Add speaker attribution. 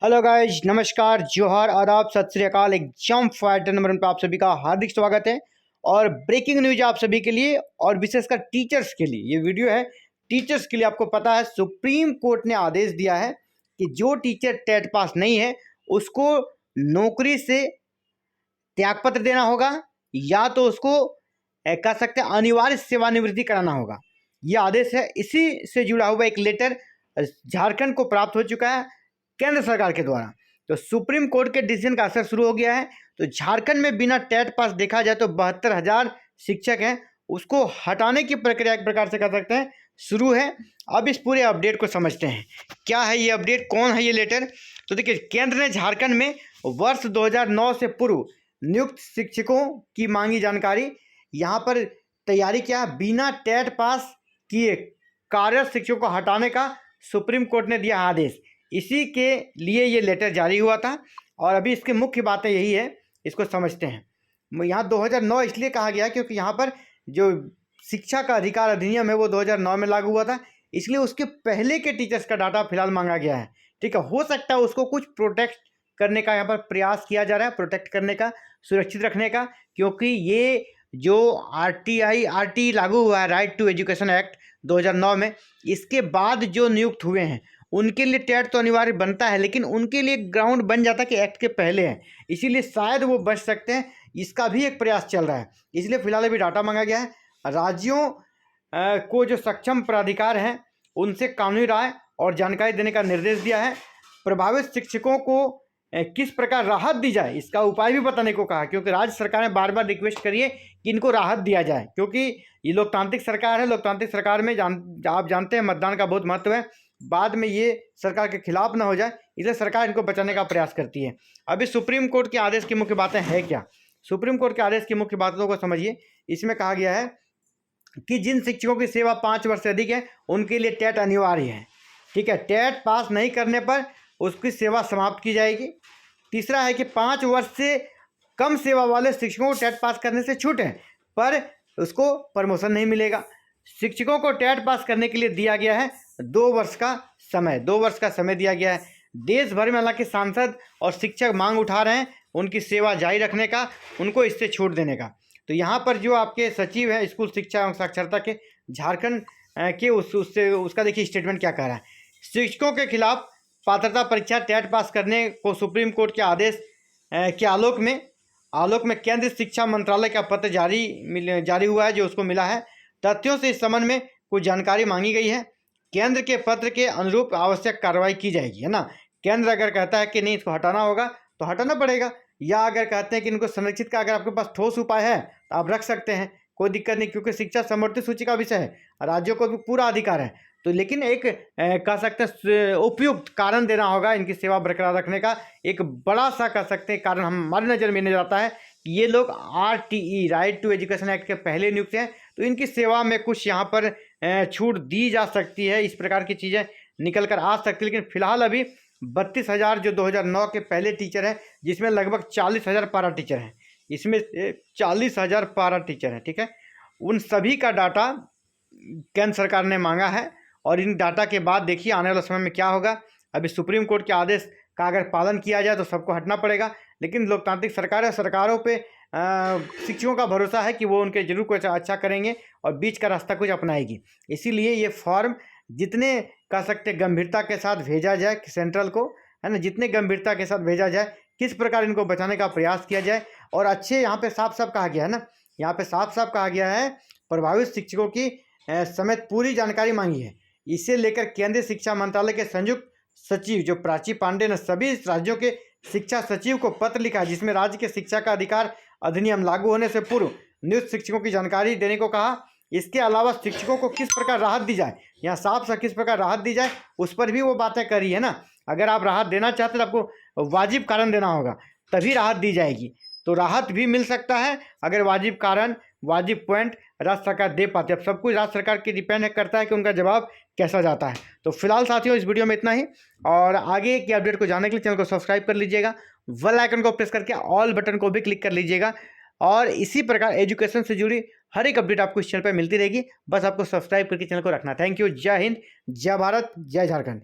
Speaker 1: Hello guys, नमस्कार, जोहार, आदाब, सत श्री अकाल। एग्जाम फाइटर नंबर 1 पर आप सभी का हार्दिक स्वागत है। और ब्रेकिंग न्यूज आप सभी के लिए और विशेषकर टीचर्स के लिए ये वीडियो है। टीचर्स के लिए आपको पता है सुप्रीम कोर्ट ने आदेश दिया है कि जो टीचर टेट पास नहीं है उसको नौकरी से त्यागपत्र देना होगा या तो उसको कह सकते हैं अनिवार्य सेवानिवृत्ति कराना होगा। ये आदेश है। इसी से जुड़ा हुआ एक लेटर झारखंड को प्राप्त हो चुका है केंद्र सरकार के द्वारा। तो सुप्रीम कोर्ट के डिसीजन का असर शुरू हो गया है। तो झारखंड में बिना टेट पास देखा जाए तो 72,000 शिक्षक हैं, उसको हटाने की प्रक्रिया एक प्रकार से कह सकते हैं शुरू है। अब इस पूरे अपडेट को समझते हैं, क्या है ये अपडेट, कौन है ये लेटर। तो देखिए, केंद्र ने झारखंड में वर्ष 2009 से पूर्व नियुक्त शिक्षकों की मांगी जानकारी यहाँ पर तैयारी किया। बिना टेट पास किए कार्यरत शिक्षकों को हटाने का सुप्रीम कोर्ट ने दिया आदेश। इसी के लिए ये लेटर जारी हुआ था और अभी इसकी मुख्य बातें यही है, इसको समझते हैं। यहाँ 2009 इसलिए कहा गया क्योंकि यहाँ पर जो शिक्षा का अधिकार अधिनियम है वो 2009 में लागू हुआ था, इसलिए उसके पहले के टीचर्स का डाटा फिलहाल मांगा गया है। ठीक है, हो सकता है उसको कुछ प्रोटेक्ट करने का यहाँ पर प्रयास किया जा रहा है, प्रोटेक्ट करने का, सुरक्षित रखने का, क्योंकि ये जो आरटी लागू हुआ है, राइट टू एजुकेशन एक्ट 2009 में, इसके बाद जो नियुक्त हुए हैं उनके लिए टेट तो अनिवार्य बनता है, लेकिन उनके लिए ग्राउंड बन जाता है कि एक्ट के पहले है, इसीलिए शायद वो बच सकते हैं। इसका भी एक प्रयास चल रहा है, इसलिए फिलहाल अभी डाटा मांगा गया है। राज्यों को जो सक्षम प्राधिकार हैं उनसे कानूनी राय और जानकारी देने का निर्देश दिया है। प्रभावित शिक्षकों को किस प्रकार राहत दी जाए इसका उपाय भी बताने को कहा, क्योंकि राज्य सरकार ने बार बार रिक्वेस्ट करी है कि इनको राहत दिया जाए, क्योंकि ये लोकतांत्रिक सरकार है। लोकतांत्रिक सरकार में आप जानते हैं मतदान का बहुत महत्व है, बाद में ये सरकार के खिलाफ ना हो जाए, इसलिए सरकार इनको बचाने का प्रयास करती है। अभी सुप्रीम कोर्ट के आदेश की मुख्य बातें हैं क्या, सुप्रीम कोर्ट के आदेश की मुख्य बातों को समझिए। इसमें कहा गया है कि जिन शिक्षकों की सेवा 5 वर्ष से अधिक है उनके लिए टेट अनिवार्य है। ठीक है, टेट पास नहीं करने पर उसकी सेवा समाप्त की जाएगी। तीसरा है कि 5 वर्ष से कम सेवा वाले शिक्षकों को टेट पास करने से छूट है, पर उसको प्रमोशन नहीं मिलेगा। शिक्षकों को टेट पास करने के लिए दिया गया है 2 वर्ष का समय, 2 वर्ष का समय दिया गया है। देश भर में हालांकि सांसद और शिक्षक मांग उठा रहे हैं उनकी सेवा जारी रखने का, उनको इससे छूट देने का। तो यहाँ पर जो आपके सचिव हैं स्कूल शिक्षा एवं साक्षरता के झारखंड के उसका देखिए स्टेटमेंट क्या कह रहा है। शिक्षकों के खिलाफ पात्रता परीक्षा टेट पास करने को सुप्रीम कोर्ट के आदेश के आलोक में केंद्रीय शिक्षा मंत्रालय का पत्र जारी हुआ है, जो उसको मिला है। तथ्यों से इस संबंध में कुछ जानकारी मांगी गई है। केंद्र के पत्र के अनुरूप आवश्यक कार्रवाई की जाएगी, है ना। केंद्र अगर कहता है कि नहीं इसको हटाना होगा तो हटाना पड़ेगा, या अगर कहते हैं कि इनको संरक्षित का अगर आपके पास ठोस उपाय है तो आप रख सकते हैं, कोई दिक्कत नहीं, क्योंकि शिक्षा समवर्ती सूची का विषय है, राज्यों को भी पूरा अधिकार है। तो लेकिन एक कह सकते हैं उपयुक्त कारण देना होगा इनकी सेवा बरकरार रखने का। एक बड़ा सा कह सकते हैं कारण हमारी नज़र में नजर आता है कि ये लोग RTE right to education act के पहले नियुक्त हैं, तो इनकी सेवा में कुछ यहाँ पर छूट दी जा सकती है, इस प्रकार की चीज़ें निकल कर आ सकती है। लेकिन फिलहाल अभी 32,000 जो 2009 के पहले टीचर हैं, जिसमें लगभग 40,000 पारा टीचर हैं, इसमें 40,000 पारा टीचर हैं, ठीक है, उन सभी का डाटा केंद्र सरकार ने मांगा है। और इन डाटा के बाद देखिए आने वाले समय में क्या होगा। अभी सुप्रीम कोर्ट के आदेश का अगर पालन किया जाए तो सबको हटना पड़ेगा, लेकिन लोकतांत्रिक सरकार है, सरकारों पे शिक्षकों का भरोसा है कि वो उनके जरूर कुछ अच्छा करेंगे और बीच का रास्ता कुछ अपनाएगी। इसीलिए ये फॉर्म जितने कह सकते गंभीरता के साथ भेजा जाए सेंट्रल को, है ना, जितने गंभीरता के साथ भेजा जाए, किस प्रकार इनको बचाने का प्रयास किया जाए। और अच्छे यहाँ पे साफ साफ कहा गया है ना, यहाँ पे साफ साफ कहा गया है प्रभावित शिक्षकों की समेत पूरी जानकारी मांगी है। इसे लेकर केंद्रीय शिक्षा मंत्रालय के संयुक्त सचिव जो प्राची पांडे ने सभी राज्यों के शिक्षा सचिव को पत्र लिखा, जिसमें राज्य के शिक्षा का अधिकार अधिनियम लागू होने से पूर्व नियुक्त शिक्षकों की जानकारी देने को कहा। इसके अलावा शिक्षकों को किस प्रकार राहत दी जाए, यहाँ साफ साफ किस प्रकार राहत दी जाए उस पर भी वो बातें करी है ना। अगर आप राहत देना चाहते तो आपको वाजिब कारण देना होगा, तभी राहत दी जाएगी। तो राहत भी मिल सकता है अगर वाजिब कारण, वाजिब पॉइंट राज्य सरकार दे पाती है। अब सब कुछ राज्य सरकार की डिपेंड करता है कि उनका जवाब कैसा जाता है। तो फिलहाल साथियों इस वीडियो में इतना ही, और आगे की अपडेट को जानने के लिए चैनल को सब्सक्राइब कर लीजिएगा, बेल आइकन को प्रेस करके ऑल बटन को भी क्लिक कर लीजिएगा, और इसी प्रकार एजुकेशन से जुड़ी हर एक अपडेट आपको इस चैनल पर मिलती रहेगी। बस आपको सब्सक्राइब करके चैनल को रखना। Thank you. जय हिंद, जय भारत, जय झारखंड।